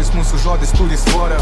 žodis, mūsų žodis turi svorio.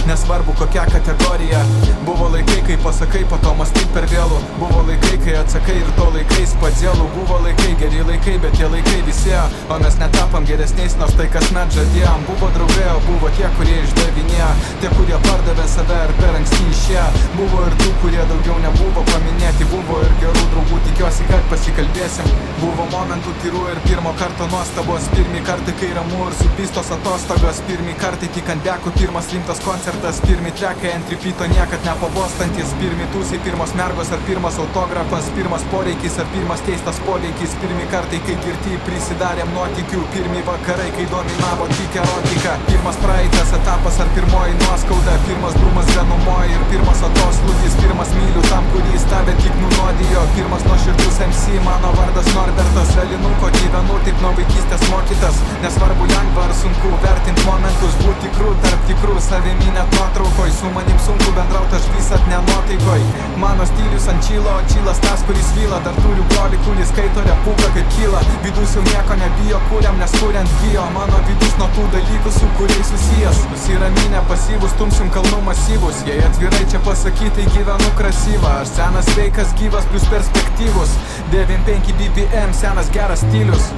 Nesvarbu kokia kategorija. Buvo laikai, kai pasakai, po to mąstyt per vėlų. Buvo laikai, kai atsakai ir to laikais padėlų. Buvo laikai, geri laikai, bet tie laikai visėjo. O mes netapam geresniais, nors tai kasmet žadėjom. Buvo draugai, o buvo tie, kurie išdavinėjo. Tie, kurie pardavė save ir per anksti išėjo. Buvo ir tų, kurie daugiau nebuvo paminėti. Buvo ir gerų draugų, tikiuosi, kad pasikalbėsim. Buvo momentų tyrų ir pirmo karto nuostabos. Pirmi kartai, kai ramu ir supystos atostogos. Pirmi kartai tik ant dekų, pirmas rimtas koncertas. Pirmi trekai ant repeato niekad nepabostantis. Pirmi tūsiai, pirmos mergos ar pirmas autografas. Pirmas poreikis ar pirmas keistas poreikis. Pirmi kartai, kai girti prisidarėm nuotykių. Pirmi vakarai, kai dominavo tik erotika. Pirmas praeitas etapas ar pirmoji nuoskauda. Pirmas dūmas venumoji ir pirmas atoslūgis. Pirmas myliu tam, kuris tave tik nunodijo. Pirmas nuoširdus MC, mano vardas Norbertas. Velinuko gyvenu taip nuo vaikystės mokytas. Nesvarbu lengva ar sunku vertint momentus. Būt tikrų tarp tikrų, savimi net nuotraukoj. Su manim sunku bendraut, aš visat nenuotaikoj. Mano stilius ant čilo, o čilas tas, kuris vyla. Dar turiu brolį, kuris skaito repūką kaip kyla. Vidus jau nieko nebijo, kuriam, nes kuriant gijo. Mano vidus nuo tų dalykų, su kuriais susijęs. Nusiraminę pasyvus, tumsim kalnų masyvus. Jei atvirai čia pasakyti, gyvenu krasyvą. Aš senas sveikas, gyvas plus perspektyvus. 95 BPM, senas geras stilius.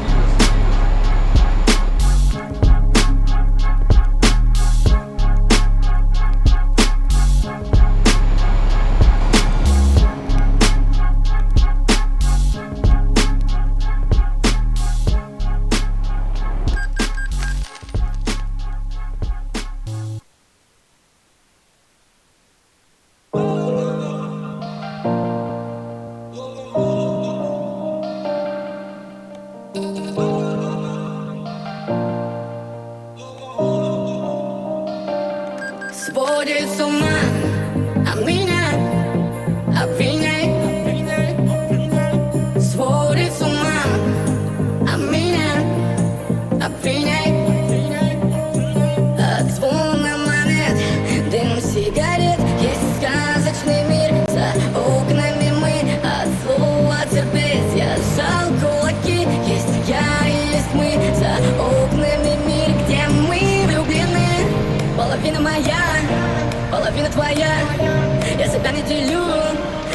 Сводит с ума, а меня обвиняй. Сводит с ума, а меня обвиняй. От звона монет, дым сигарет. Есть сказочный мир, за окнами мы. От слова терпеть я сжал кулаки. Есть я и есть мы, за окнами мир, где мы влюблены. Половина моя, половина твоя. Я себя не делю.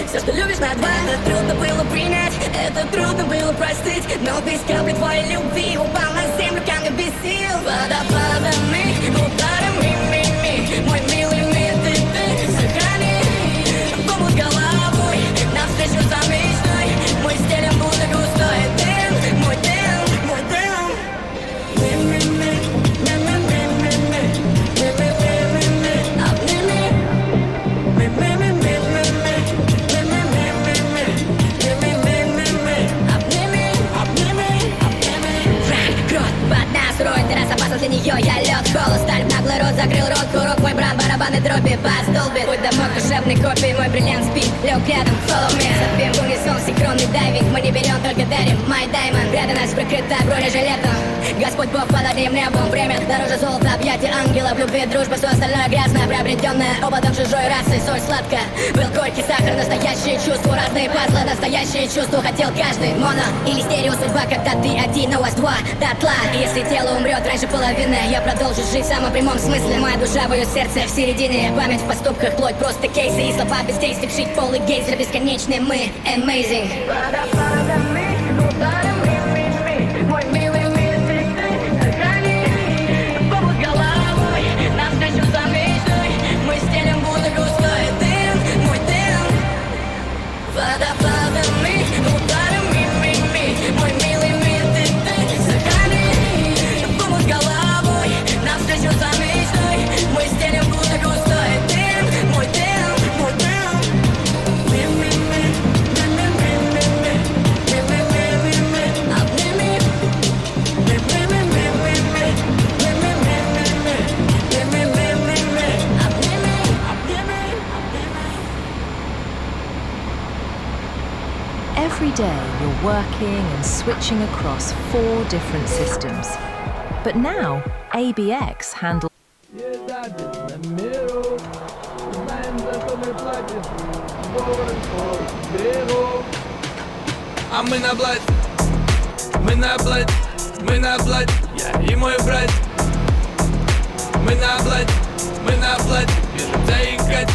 Все, что любишь, на два. Это трудно было принять, это трудно было простить. Но без капли твоей любви упал на землю камень без сил. Водопадами, ударами, ми-ми. Мой милый мир, ты сохрани. Помут головой, навстречу за мечтой. Мы стелем будто густой дым. Мой дым, мой дым. Ми-ми-ми. Для нее я лед, холод, сталь, наглый рот, закрыл рот, курок, мой брат, барабаны, дроби, бас, долбит. Путь домой, душевный копий, мой бриллиант спит, лег рядом, follow me. Запьем в унисон, синхронный дайвинг, мы не берем, только дарим, my diamond. Преданность прикрыта бронежилетом, Господь Бог под одним небом. Время дороже золота, объятия ангелов, любви, дружба, все остальное грязное, приобретенное опытом чужой расы. Соль сладкая, был горький сахар, настоящие чувства, разные пазлы, настоящие чувства хотел каждый. Моно или стерео судьба, когда ты один, но у вас два дотла. И если тело умрет раньше половины, я продолжу жить в самом прямом смысле. Моя душа, мое сердце в середине, память в поступках, плоть просто кейсы и слова бездействий, вшить полый гейзер бесконечный, мы amazing. Водопадами, ударами, ми-ми. Мой милый мир, ты сохрани. Помут головой, навстречу за мечтой. Мы стелем будто густой дым, мой дым. Водопадами, ударами, ми-ми. Мой милый мир, ты сохрани. Помут головой, навстречу за мечтой. Мы стелем будто густой дым, мой дым, мой дым. Ми-ми-ми, ми-ми-ми-ми-ми. Ми-ми-ми-ми-ми. Обними. Ми-ми-ми-ми-ми-ми. Ми-ми-ми-ми-ми. Ми-ми-ми-ми-ми. Обними, обними, обними. Every day you're working and switching across 4 different systems. But now, ABX handles А мы на блать, мы на блать, мы на блать. Я и мой брат, Мы на платье, бежим заикать.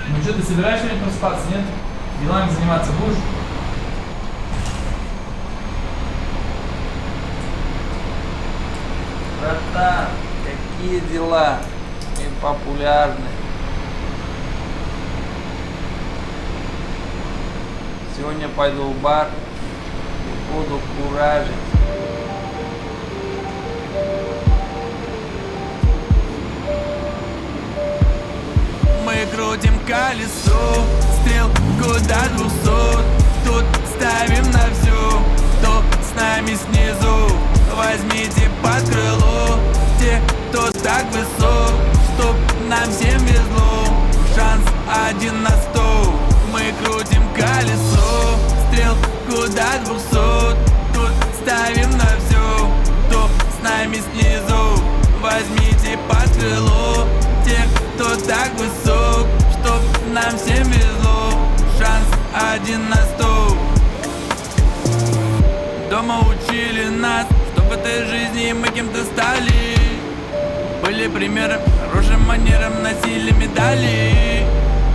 Ну что, ты собираешься сегодня проспаться, нет? Делами заниматься будешь? Братан, какие дела? Непопулярны. Сегодня пойду в бар и буду куражить. Мы крутим колесо, стрелку до 200. Тут ставим на всю, кто с нами снизу. Возьмите под крыло те, кто так высок, чтоб нам всем везло. Шанс 1 на 100. Мы крутим колесо, стрелку до 200. Тут ставим на все, кто с нами снизу. Возьмите под крыло тех, кто так высок, чтоб нам всем везло. Шанс 1 на 100. Дома учили нас, что в этой жизни мы кем-то стали. Были примером, хорошим манерам, носили медали.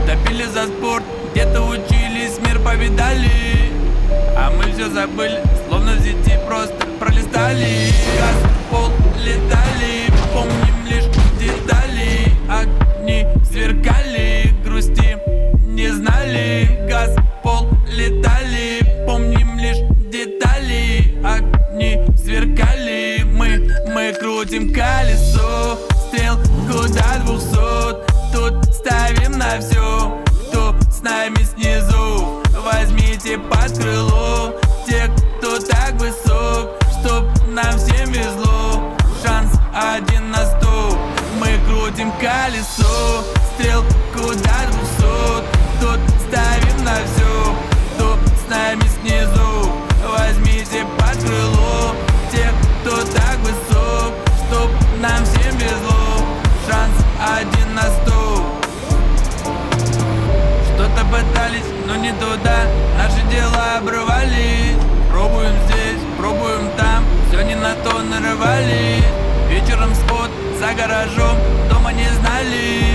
Топили за спорт, где-то учились, мир повидали. А мы все забыли, словно в сети просто пролистали. Газ, пол, летали, помним лишь детали. Огни сверкали, грусти не знали. Газ, пол, летали, помним лишь детали. Огни сверкали, мы крутим колесо, стрелку до 200. Тут ставим на все, кто с нами снизу. Возьмите под крыло тех, кто так высок, чтоб нам всем везло. Шанс 1 на 100. Мы крутим колесо, стрелку до 200. Тут ставим на все, кто с нами снизу. Возьмите под крыло тех, кто так высок, чтоб нам всем везло. Шанс 1 на 100. Что-то пытались, но не туда, наши дела обрывались. Пробуем здесь, пробуем там, все не на то нарывали. Вечером спот за гаражом, дома не знали.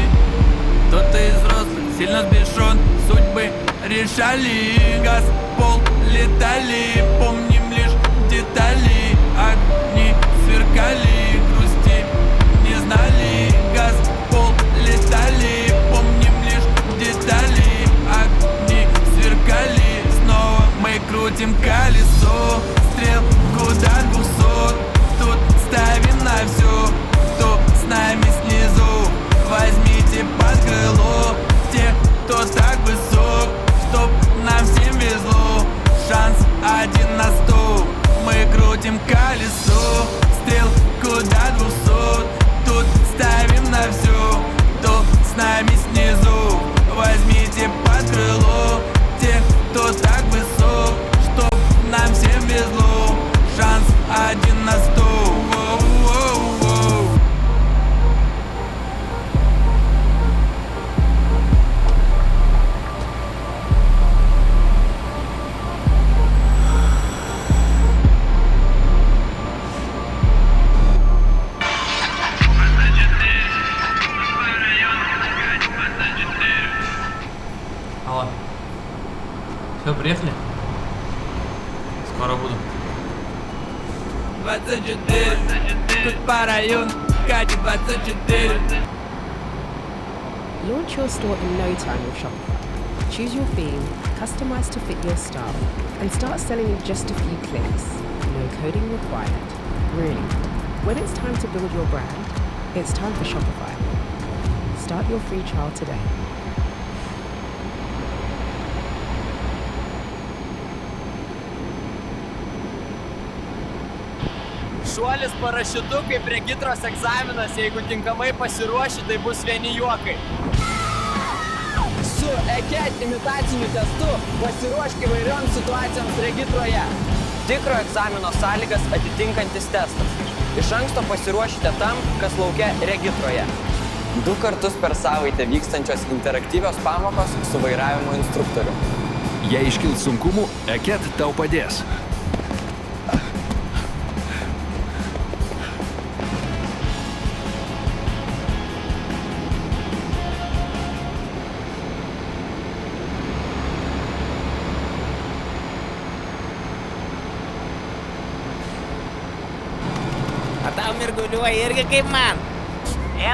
Кто-то из взрослых сильно сбешен, судьбы решали. Газ, пол, летали, помним лишь детали. Огни сверкали, грусти не знали. Газ, пол, летали, помним лишь детали. Огни сверкали, снова мы крутим колесо, стрелку до 200. Тут ставим на все, кто с нами снизу. Возьмите под крыло тех, кто так высок, чтоб нам всем везло. Шанс 1 на 100. Мы крутим колесо, стрелку до 200. Тут ставим на все, кто с нами снизу. Возьмите под крыло тех, кто так высок, чтоб нам всем везло. Шанс 1 на 100. Алло. Все, приехали? Скоро буду. 24, тут по району, Катя 24. Launch your store in no time with Shopify. Choose your theme, customize to fit your style, and start selling in just a few clicks. No coding required. Really, when it's time to build your brand, it's time for Shopify. Start your free trial today. Šuolis parašiutu kaip regitros egzaminas, jeigu tinkamai pasiruoši, tai bus vieni juokai. Su EKET imitaciniu testu pasiruošk įvairioms situacijoms regitroje. Tikro egzamino sąlygas atitinkantis testas. Iš anksto pasiruošite tam, kas laukia regitroje. 2 kartus per savaitę vykstančios interaktyvios pamokos su vairavimo instruktoriu. Jei iškils sunkumų, EKET tau padės. O tau mirguliuoja irgi kaip man.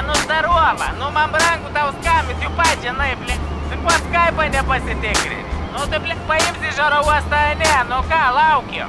Nu zdarova, nu man brangu tau skambint, jų pačianai, bli. Su kuo Skype'ą nepasitikrini? Nu tai, bli, paimsi iš oro uostą, ne, nu ką, laukiu.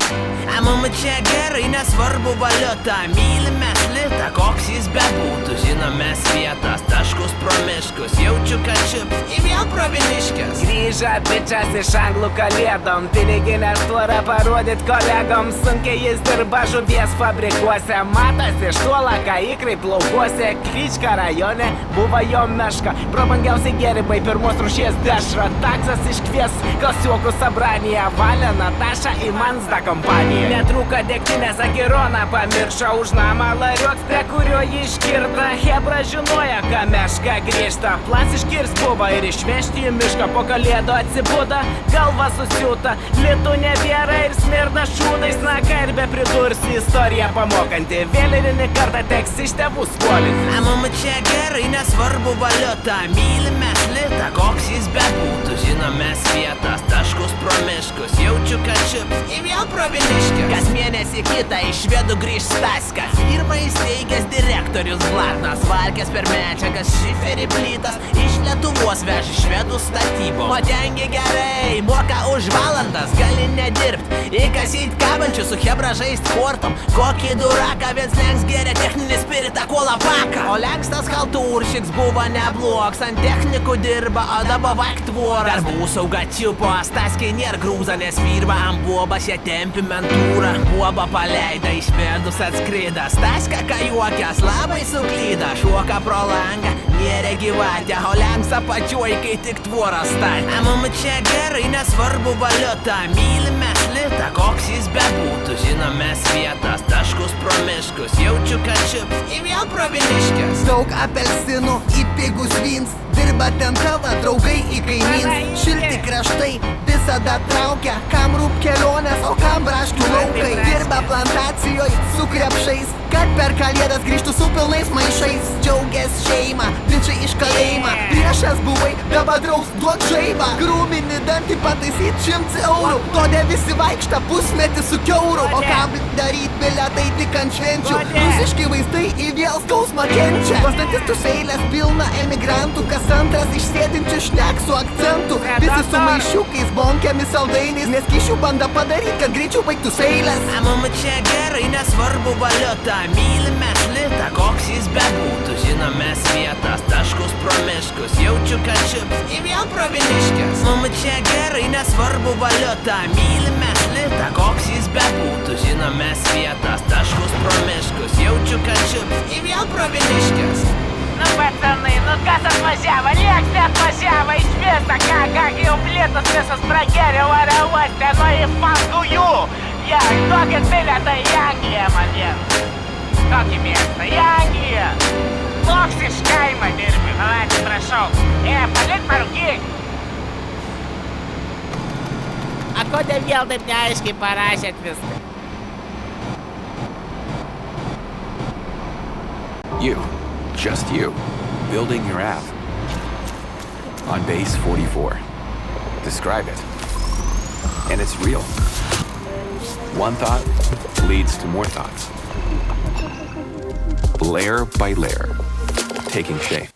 Mum čia gerai, nesvarbu valiuta, mylime litą, koks jis bebūtų, žinome vietas, taškus pro miškus, jaučiu, kad čiups į vėl proviniškės. Grįžo bičas iš anglų kalėdom, piniginės tvorą parodyt kolegom, sunkiai jis dirba žuvies fabrikuose, matas iš tuola, ką ikrai plaukuose, Klička rajone buvo jo meška, prabangiausiai gėrimai pirmos rūšies dešra, taksas iškvies klasiokų sabraniją, valė Nataša į Mansdą kompaniją. Netrūka degtinės, Agironą pamiršo už namą lariuoks, prie kurio jį iškirta, Hebra žinoja, ką meška grįžta, plans iškirs buvo ir išvežti į mišką, po kalėdo atsibuda, galva susiūta, litų nebėra ir smirda šūnais, na ką ir be pridursi, istorija pamokanti, vėlinį kartą teks iš tėvų skolinti. Mum čia gerai, nesvarbu valiuta, mylime litą, koks jis bebūtų, žinome vietas, taškus pro miškus, jaučiu, kad čiups į vėl proviniškės. Kas mėnesį kitą iš švedų grįž Staska, firma įsteigęs direktorius Blatnas, valkės per medžiagas, šiferį plytas, iš Lietuvos vež švedų statybom. O tengi gerai, moka už valandas, gali nedirbt, įkasyt kabančių su Hebra žaist sportom, kokį duraką viens lenks geria techninį spiritą kolą paką. O lenkstas halturšiks buvo nebloks, ant technikų dirba, o dabar vaik tvorą. Darbų sauga čiupo, Staskiai nėr grūza, nes firma ant buobas jie tempi mentūrą. Buoba paleida, iš medus atskryda, Staska ką juokęs labai suklyda, šuoka pro langą, nėra gyvatė, o lenks apačiuoj, kai tik tvoras statė. Mum čia gerai, nesvarbu valiuta, mylime litą, koks jis bebūtų, žinome vietas, taškus pro miškus, jaučiu, kad čiups į vėl proviniškės. Daug apelsinų į pigus vyns, dirba ten tavo draugai į kaimyns, šilti kraštai visada traukia, kam rūp kelionės, o kam braškių laukai, dirba plantacijoj su krepšais, kad per kalėdas grįžtų su pilnais maišais, džiaugės šeima, bičiai iš kalėjimą, priešas buvai, dabar draugs duok žaibą, krūminį dantį pataisyt 100 eurų, todė visi vaikšta pusmetį su kiauru, o kam daryt bilietai tik ant švenčių, rusiški vaizdai į vėl skausmą kenčia, pas dantistus eilės pilna emigrantų, kas antras iš sėdinčių šnek su akcentu, visi su maišiukais, bonkėmis, saldainiais, nes kyšių banda padaryt, kad greičiau baigtus eilės. Mum čia gerai, nesvarbu valiuta, mylime litą, koks jis bebūtų, žinome vietas, taškus pro miškus, jaučiu, kad čiups į vėl proviniškės. Mum čia gerai, nesvarbu valiuta, mylime litą, koks jis bebūtų, žinome vietas, taškus pro miškus, jaučiu, kad čiups į vėl proviniškės. Nu pacanai, nu kas atvažiavo, nieks neatvažiavo iš viso, ką, jau plėtas visas pragerė oro uoste, nu į fangu jų. Ja, duokit bilietą į Angliją man vien. Kokį miestą, į Angliją. Toks iš kaimą dirbi, atsiprašau. Palik parūkyk. A kodėl vėl taip neaiškiai parašėt viską? You, just you, building your app on base 44. Describe it. And it's real. One thought leads to more thoughts. Layer by layer, taking shape.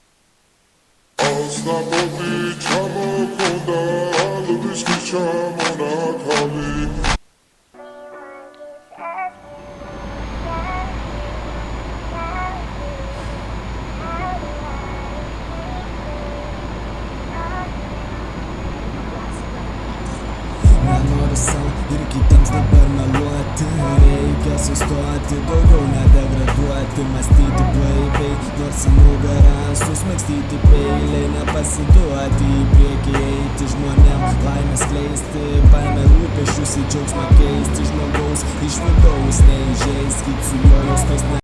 Nenoriu sau ir kitiems dabar meluoti, reikia sustoti, daugiau nedegraduoti, mąstyti blaiviai, nors į nugarą susmegstyti peiliai, nepasiduoti, į priekį eiti žmonėm, laimę skleisti, baimę rūpesčius į džiaugsmą keisti, žmogaus iš vidaus neįžeiskit, su juo jausmais